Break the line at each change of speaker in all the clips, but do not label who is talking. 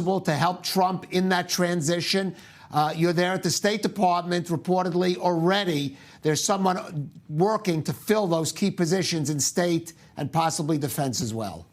to help Trump in that transition? You're there at the State Department, reportedly already. There's someone working to fill those key positions in state and possibly defense as well.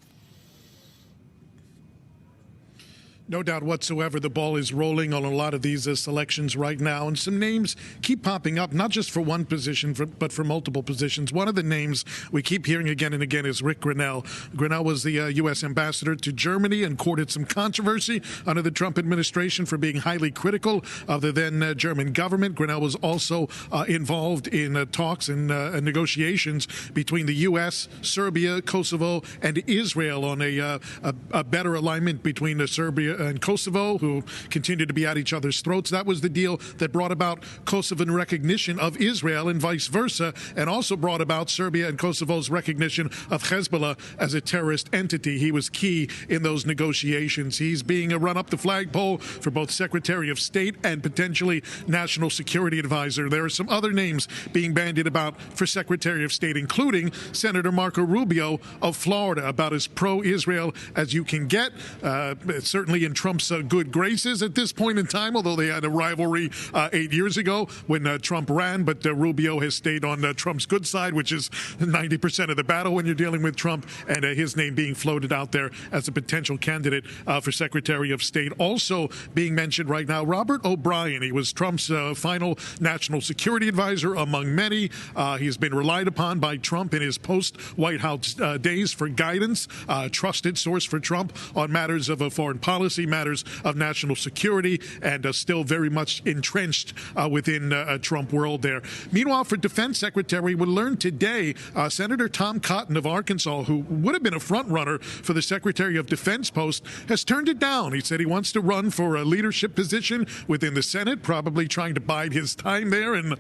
No doubt whatsoever, the ball is rolling on a lot of these selections right now, and some names keep popping up, not just for one position, but for multiple positions. One of the names we keep hearing again and again is Rick Grinnell. Grinnell was the U.S. ambassador to Germany and courted some controversy under the Trump administration for being highly critical of the then German government. Grinnell was also involved in talks and negotiations between the U.S., Serbia, Kosovo, and Israel on a better alignment between Serbia and Kosovo, who continued to be at each other's throats. That was the deal that brought about Kosovan recognition of Israel and vice versa, and also brought about Serbia and Kosovo's recognition of Hezbollah as a terrorist entity. He was key in those negotiations. He's being run up the flagpole for both Secretary of State and potentially National Security Advisor. There are some other names being bandied about for Secretary of State, including Senator Marco Rubio of Florida, about as pro-Israel as you can get. Certainly in Trump's good graces at this point in time, although they had a rivalry 8 years ago when Trump ran. But Rubio has stayed on Trump's good side, which is 90% of the battle when you're dealing with Trump, and his name being floated out there as a potential candidate for Secretary of State. Also being mentioned right now, Robert O'Brien. He was Trump's final national security advisor among many. He's been relied upon by Trump in his post-White House days for guidance, trusted source for Trump on matters of foreign policy, matters of national security, and still very much entrenched within Trump world there. Meanwhile, for Defense Secretary, we learned today Senator Tom Cotton of Arkansas, who would have been a front runner for the Secretary of Defense post, has turned it down. He said he wants to run for a leadership position within the Senate, probably trying to bide his time there and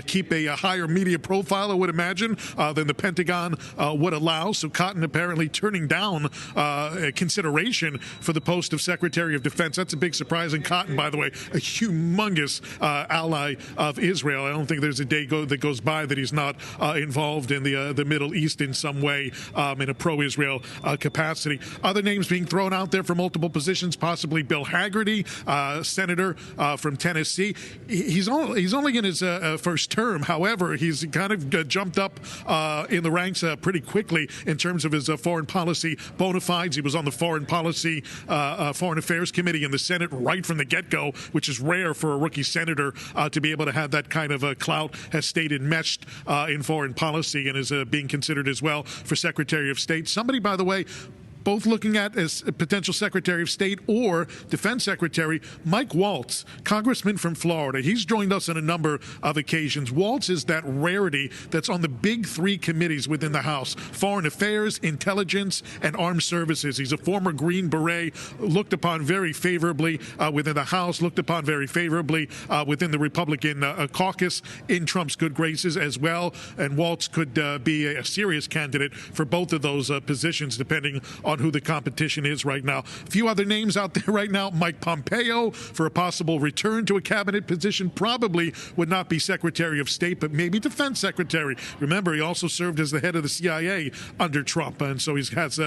keep a higher media profile, I would imagine, than the Pentagon would allow. So Cotton apparently turning down consideration for the post of Secretary of Defense. That's a big surprise. And Cotton, by the way, a humongous ally of Israel. I don't think there's a day that goes by that he's not involved in the Middle East in some way in a pro-Israel capacity. Other names being thrown out there for multiple positions, possibly Bill Hagerty, senator from Tennessee. He's only in his first term. However, he's kind of jumped up in the ranks pretty quickly in terms of his foreign policy bona fides. He was on the Foreign Affairs Committee in the Senate right from the get-go, which is rare for a rookie senator to be able to have that kind of clout. Has stayed enmeshed in foreign policy and is being considered as well for Secretary of State. Somebody, by the way, both looking at as a potential Secretary of State or Defense Secretary, Mike Waltz, congressman from Florida. He's joined us on a number of occasions. Waltz is that rarity that's on the big three committees within the House: Foreign Affairs, Intelligence, and Armed Services. He's a former Green Beret, looked upon very favorably within the House, looked upon very favorably within the Republican caucus, in Trump's good graces as well. And Waltz could be a serious candidate for both of those positions, depending on who the competition is right now. A few other names out there right now: Mike Pompeo for a possible return to a cabinet position. Probably would not be Secretary of State, but maybe Defense Secretary. Remember, he also served as the head of the CIA under Trump, and so he has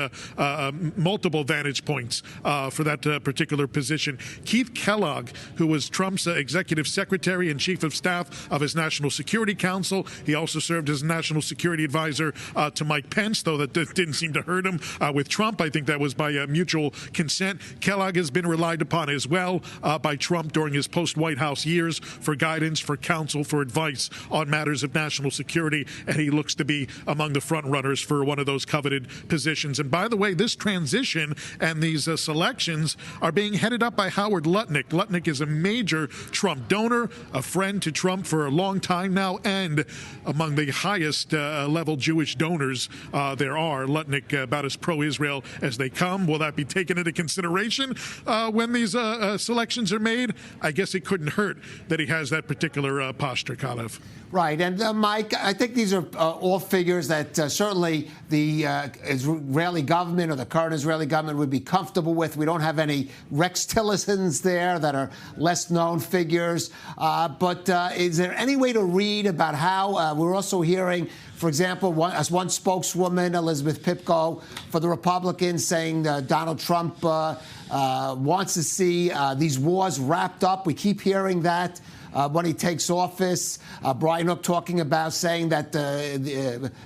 multiple vantage points for that particular position. Keith Kellogg, who was Trump's executive secretary and chief of staff of his National Security Council. He also served as National Security Advisor to Mike Pence, though that didn't seem to hurt him with Trump. I think that was by mutual consent. Kellogg has been relied upon as well by Trump during his post-White House years for guidance, for counsel, for advice on matters of national security, and he looks to be among the front runners for one of those coveted positions. And by the way, this transition and these selections are being headed up by Howard Lutnick. Lutnick is a major Trump donor, a friend to Trump for a long time now, and among the highest level Jewish donors there are. Lutnick, about as pro-Israel as they come. Will that be taken into consideration when these selections are made? I guess it couldn't hurt that he has that particular posture, Calev.
Right. And Mike, I think these are all figures that certainly the Israeli government or the current Israeli government would be comfortable with. We don't have any Rex Tillersons there that are less known figures. But is there any way to read about how we're also hearing For example, as one spokeswoman, Elizabeth Pipko, for the Republicans, saying Donald Trump wants to see these wars wrapped up. We keep hearing that. When he takes office, Brian Hook talking about saying that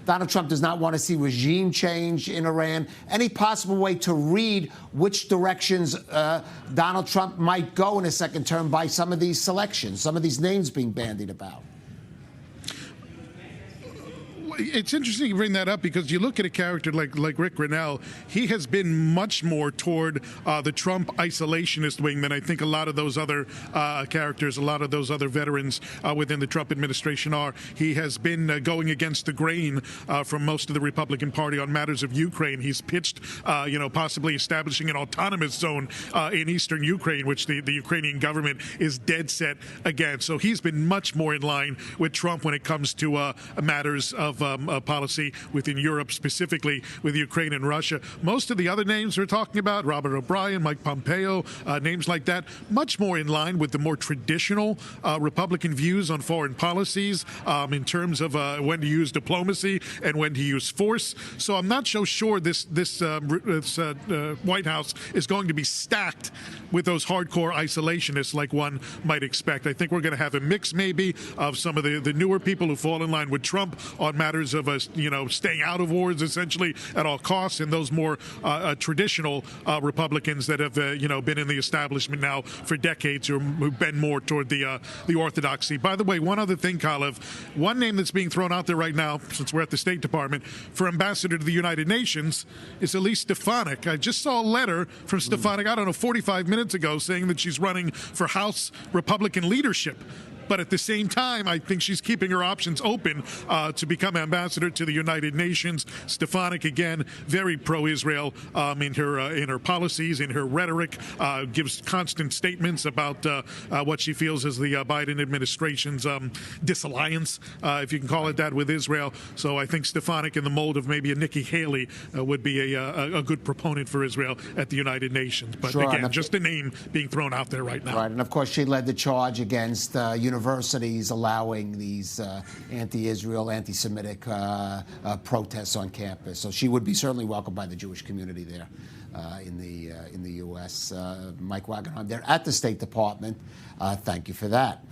Donald Trump does not want to see regime change in Iran. Any possible way to read which directions Donald Trump might go in a second term by some of these selections, some of these names being bandied about?
It's interesting you bring that up because you look at a character like Rick Grinnell. He has been much more toward the Trump isolationist wing than I think a lot of those other characters, a lot of those other veterans within the Trump administration are. He has been going against the grain from most of the Republican Party on matters of Ukraine. He's pitched, possibly establishing an autonomous zone in eastern Ukraine, which the Ukrainian government is dead set against. So he's been much more in line with Trump when it comes to matters of policy within Europe, specifically with Ukraine and Russia. Most of the other names we're talking about, Robert O'Brien, Mike Pompeo, names like that, much more in line with the more traditional Republican views on foreign policies in terms of when to use diplomacy and when to use force. So I'm not so sure this White House is going to be stacked with those hardcore isolationists like one might expect. I think we're going to have a mix maybe of some of the newer people who fall in line with Trump on matters of staying out of wars essentially at all costs, and those more traditional Republicans that have been in the establishment now for decades, who've been more toward the orthodoxy. By the way, one other thing, Calev, one name that's being thrown out there right now, since we're at the State Department, for ambassador to the United Nations is Elise Stefanik. I just saw a letter from Stefanik, 45 minutes ago, saying that she's running for House Republican leadership. But at the same time, I think she's keeping her options open to become ambassador to the United Nations. Stefanik, again, very pro-Israel in her policies, in her rhetoric, gives constant statements about what she feels is the Biden administration's disalliance, if you can call it that, with Israel. So I think Stefanik, in the mold of maybe a Nikki Haley, would be a good proponent for Israel at the United Nations. But
sure,
again, just a name being thrown out there right now.
Right, and of course she led the charge against universities allowing these anti-Israel, anti-Semitic protests on campus. So she would be certainly welcomed by the Jewish community there in the U.S. Mike Wagenheim there at the State Department. Thank you for that.